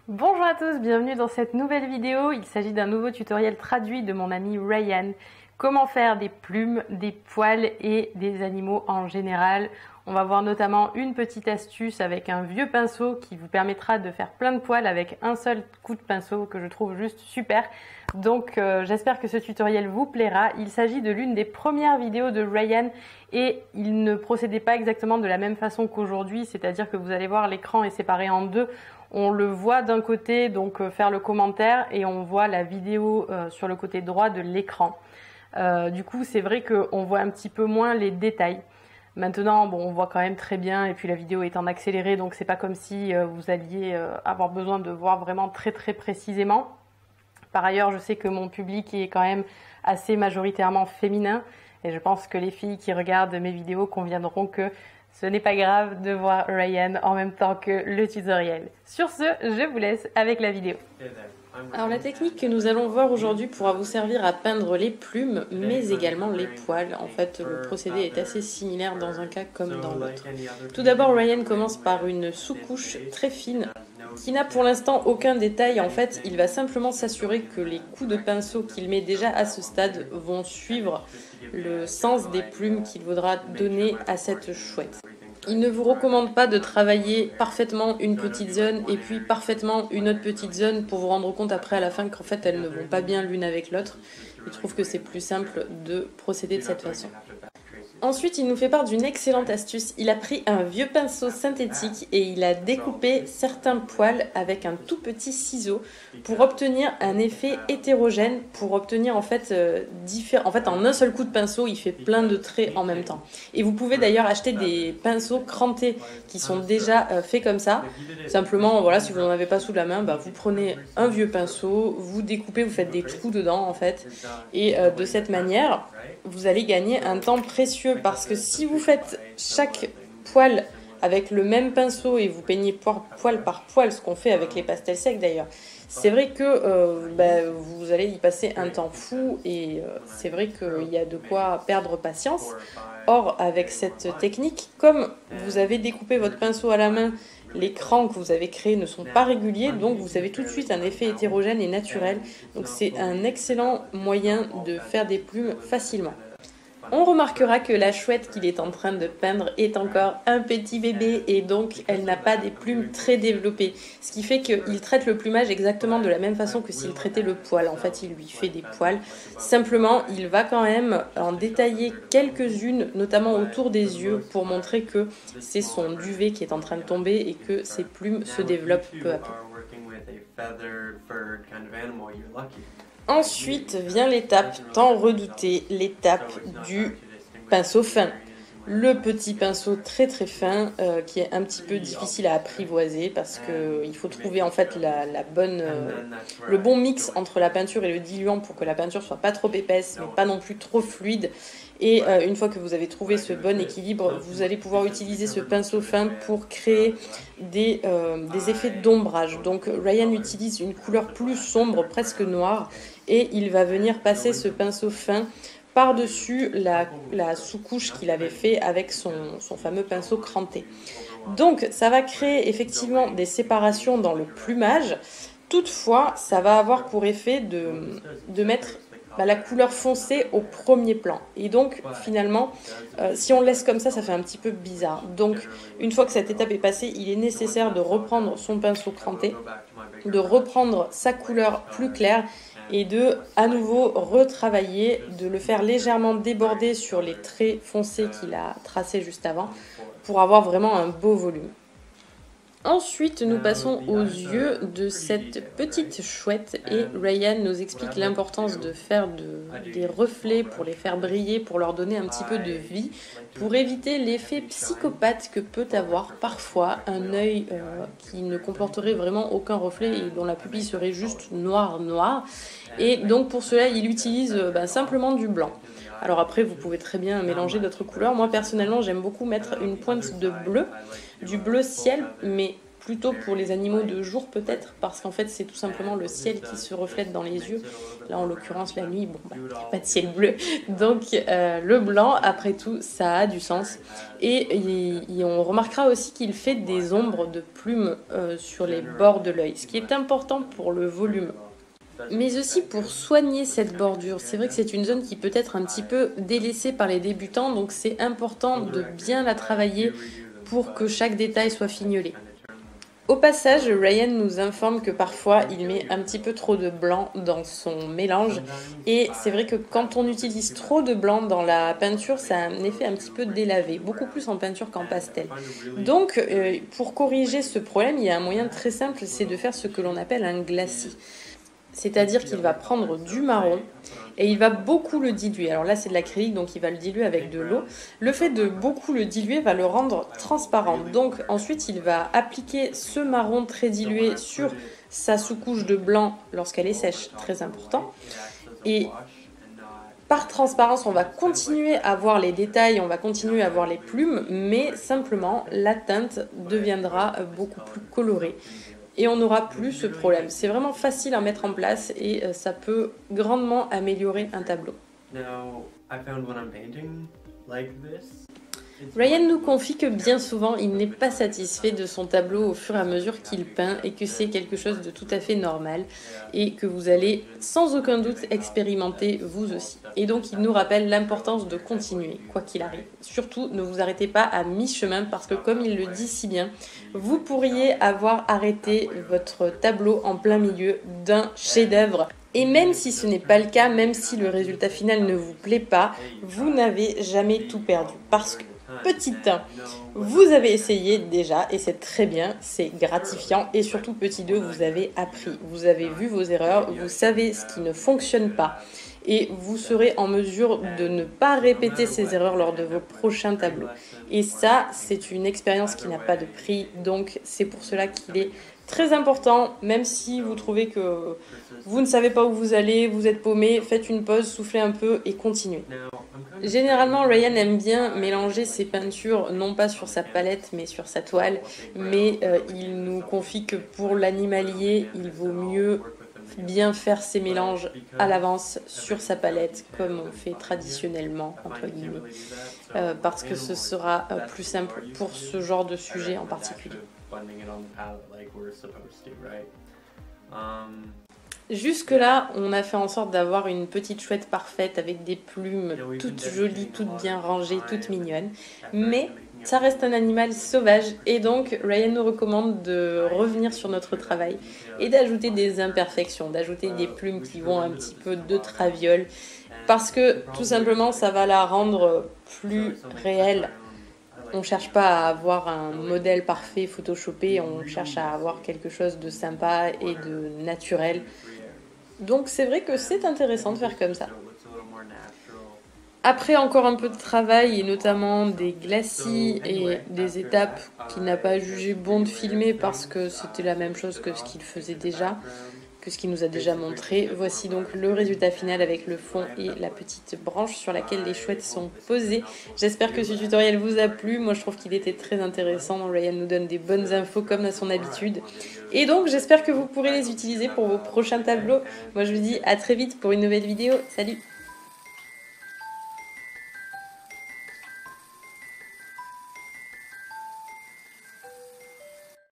Bonjour à tous, bienvenue dans cette nouvelle vidéo. Il s'agit d'un nouveau tutoriel traduit de mon ami Ryan. Comment faire des plumes, des poils et des animaux en général. On va voir notamment une petite astuce avec un vieux pinceau qui vous permettra de faire plein de poils avec un seul coup de pinceau que je trouve juste super. Donc j'espère que ce tutoriel vous plaira. Il s'agit de l'une des premières vidéos de Ryan et il ne procédait pas exactement de la même façon qu'aujourd'hui, c'est-à-dire que vous allez voir l'écran est séparé en deux. On le voit d'un côté, donc faire le commentaire, et on voit la vidéo sur le côté droit de l'écran. Du coup, c'est vrai qu'on voit un petit peu moins les détails. Maintenant, bon, on voit quand même très bien, et puis la vidéo est en accéléré, donc c'est pas comme si vous alliez avoir besoin de voir vraiment très précisément. Par ailleurs, je sais que mon public est quand même assez majoritairement féminin, et je pense que les filles qui regardent mes vidéos conviendront que ce n'est pas grave de voir Ryan en même temps que le tutoriel. Sur ce, je vous laisse avec la vidéo. Alors la technique que nous allons voir aujourd'hui pourra vous servir à peindre les plumes, mais également les poils. En fait, le procédé est assez similaire dans un cas comme dans l'autre. Tout d'abord, Ryan commence par une sous-couche très fine qui n'a pour l'instant aucun détail. En fait, il va simplement s'assurer que les coups de pinceau qu'il met déjà à ce stade vont suivre le sens des plumes qu'il voudra donner à cette chouette. Il ne vous recommande pas de travailler parfaitement une petite zone et puis parfaitement une autre petite zone pour vous rendre compte après à la fin qu'en fait elles ne vont pas bien l'une avec l'autre. Il trouve que c'est plus simple de procéder de cette façon. Ensuite, il nous fait part d'une excellente astuce. Il a pris un vieux pinceau synthétique et il a découpé certains poils avec un tout petit ciseau pour obtenir un effet hétérogène, pour obtenir en fait, en un seul coup de pinceau, il fait plein de traits en même temps. Et vous pouvez d'ailleurs acheter des pinceaux crantés qui sont déjà faits comme ça. Simplement, voilà, si vous n'en avez pas sous la main, vous prenez un vieux pinceau, vous découpez, vous faites des trous dedans en fait, et de cette manière, vous allez gagner un temps précieux parce que si vous faites chaque poil avec le même pinceau et vous peignez poil par poil, ce qu'on fait avec les pastels secs d'ailleurs, c'est vrai que vous allez y passer un temps fou et c'est vrai qu'il y a de quoi perdre patience. Or, avec cette technique, comme vous avez découpé votre pinceau à la main, les crans que vous avez créés ne sont pas réguliers, donc vous avez tout de suite un effet hétérogène et naturel. Donc c'est un excellent moyen de faire des plumes facilement. On remarquera que la chouette qu'il est en train de peindre est encore un petit bébé et donc elle n'a pas des plumes très développées. Ce qui fait qu'il traite le plumage exactement de la même façon que s'il traitait le poil. En fait, il lui fait des poils. Simplement, il va quand même en détailler quelques-unes, notamment autour des yeux, pour montrer que c'est son duvet qui est en train de tomber et que ses plumes se développent peu à peu. Ensuite vient l'étape tant redoutée, l'étape du pinceau fin. Le petit pinceau très fin qui est un petit peu difficile à apprivoiser parce qu'il faut trouver en fait le bon mix entre la peinture et le diluant pour que la peinture soit pas trop épaisse mais pas non plus trop fluide. Et une fois que vous avez trouvé ce bon équilibre, vous allez pouvoir utiliser ce pinceau fin pour créer des effets d'ombrage. Donc Ryan utilise une couleur plus sombre, presque noire, et il va venir passer ce pinceau fin par-dessus la sous-couche qu'il avait fait avec son fameux pinceau cranté. Donc ça va créer effectivement des séparations dans le plumage. Toutefois, ça va avoir pour effet de mettre la couleur foncée au premier plan. Et donc, finalement, si on le laisse comme ça fait un petit peu bizarre. Donc, une fois que cette étape est passée, il est nécessaire de reprendre son pinceau cranté, de reprendre sa couleur plus claire et de, à nouveau, retravailler, de le faire légèrement déborder sur les traits foncés qu'il a tracés juste avant pour avoir vraiment un beau volume. Ensuite, nous passons aux yeux de cette petite chouette et Ryan nous explique l'importance de faire des reflets pour les faire briller, pour leur donner un petit peu de vie, pour éviter l'effet psychopathe que peut avoir parfois un œil qui ne comporterait vraiment aucun reflet et dont la pupille serait juste noire. Et donc pour cela, il utilise simplement du blanc. Alors après, vous pouvez très bien mélanger d'autres couleurs. Moi, personnellement, j'aime beaucoup mettre une pointe de bleu, du bleu ciel, mais plutôt pour les animaux de jour peut-être, parce qu'en fait c'est tout simplement le ciel qui se reflète dans les yeux. Là en l'occurrence la nuit, bon, il n'y a pas de ciel bleu, donc le blanc après tout ça a du sens. Et on remarquera aussi qu'il fait des ombres de plumes sur les bords de l'œil, ce qui est important pour le volume. Mais aussi pour soigner cette bordure. C'est vrai que c'est une zone qui peut être un petit peu délaissée par les débutants, donc c'est important de bien la travailler pour que chaque détail soit fignolé. Au passage, Ryan nous informe que parfois il met un petit peu trop de blanc dans son mélange et c'est vrai que quand on utilise trop de blanc dans la peinture, ça a un effet un petit peu délavé, beaucoup plus en peinture qu'en pastel. Donc pour corriger ce problème, il y a un moyen très simple, c'est de faire ce que l'on appelle un glacis. C'est-à-dire qu'il va prendre du marron et il va beaucoup le diluer. Alors là, c'est de l'acrylique, donc il va le diluer avec de l'eau. Le fait de beaucoup le diluer va le rendre transparent. Donc ensuite, il va appliquer ce marron très dilué sur sa sous-couche de blanc lorsqu'elle est sèche, très important. Et par transparence, on va continuer à voir les détails, on va continuer à voir les plumes, mais simplement, la teinte deviendra beaucoup plus colorée. Et on n'aura plus ce problème. C'est vraiment facile à mettre en place et ça peut grandement améliorer un tableau. Ryan nous confie que bien souvent, il n'est pas satisfait de son tableau au fur et à mesure qu'il peint et que c'est quelque chose de tout à fait normal et que vous allez sans aucun doute expérimenter vous aussi. Et donc, il nous rappelle l'importance de continuer, quoi qu'il arrive. Surtout, ne vous arrêtez pas à mi-chemin parce que comme il le dit si bien, vous pourriez avoir arrêté votre tableau en plein milieu d'un chef-d'œuvre. Et même si ce n'est pas le cas, même si le résultat final ne vous plaît pas, vous n'avez jamais tout perdu. Parce que, petit 1, vous avez essayé déjà et c'est très bien, c'est gratifiant. Et surtout, petit 2, vous avez appris, vous avez vu vos erreurs, vous savez ce qui ne fonctionne pas. Et vous serez en mesure de ne pas répéter ces erreurs lors de vos prochains tableaux. Et ça, c'est une expérience qui n'a pas de prix, donc c'est pour cela qu'il est très important, même si vous trouvez que vous ne savez pas où vous allez, vous êtes paumé, faites une pause, soufflez un peu et continuez. Généralement, Ryan aime bien mélanger ses peintures, non pas sur sa palette, mais sur sa toile. Mais il nous confie que pour l'animalier, il vaut mieux bien faire ses mélanges à l'avance sur sa palette, comme on fait traditionnellement, entre guillemets, parce que ce sera plus simple pour ce genre de sujet en particulier. Jusque-là, on a fait en sorte d'avoir une petite chouette parfaite avec des plumes toutes jolies, toutes bien rangées, toutes mignonnes. Mais ça reste un animal sauvage et donc Ryan nous recommande de revenir sur notre travail et d'ajouter des imperfections, d'ajouter des plumes qui vont un petit peu de traviole parce que tout simplement ça va la rendre plus réelle. On ne cherche pas à avoir un modèle parfait photoshopé, on cherche à avoir quelque chose de sympa et de naturel. Donc c'est vrai que c'est intéressant de faire comme ça. Après encore un peu de travail et notamment des glacis et des étapes qu'il n'a pas jugé bon de filmer parce que c'était la même chose que ce qu'il faisait déjà, que ce qu'il nous a déjà montré. Voici donc le résultat final avec le fond et la petite branche sur laquelle les chouettes sont posées. J'espère que ce tutoriel vous a plu. Moi je trouve qu'il était très intéressant. Ryan nous donne des bonnes infos comme à son habitude. Et donc j'espère que vous pourrez les utiliser pour vos prochains tableaux. Moi je vous dis à très vite pour une nouvelle vidéo. Salut!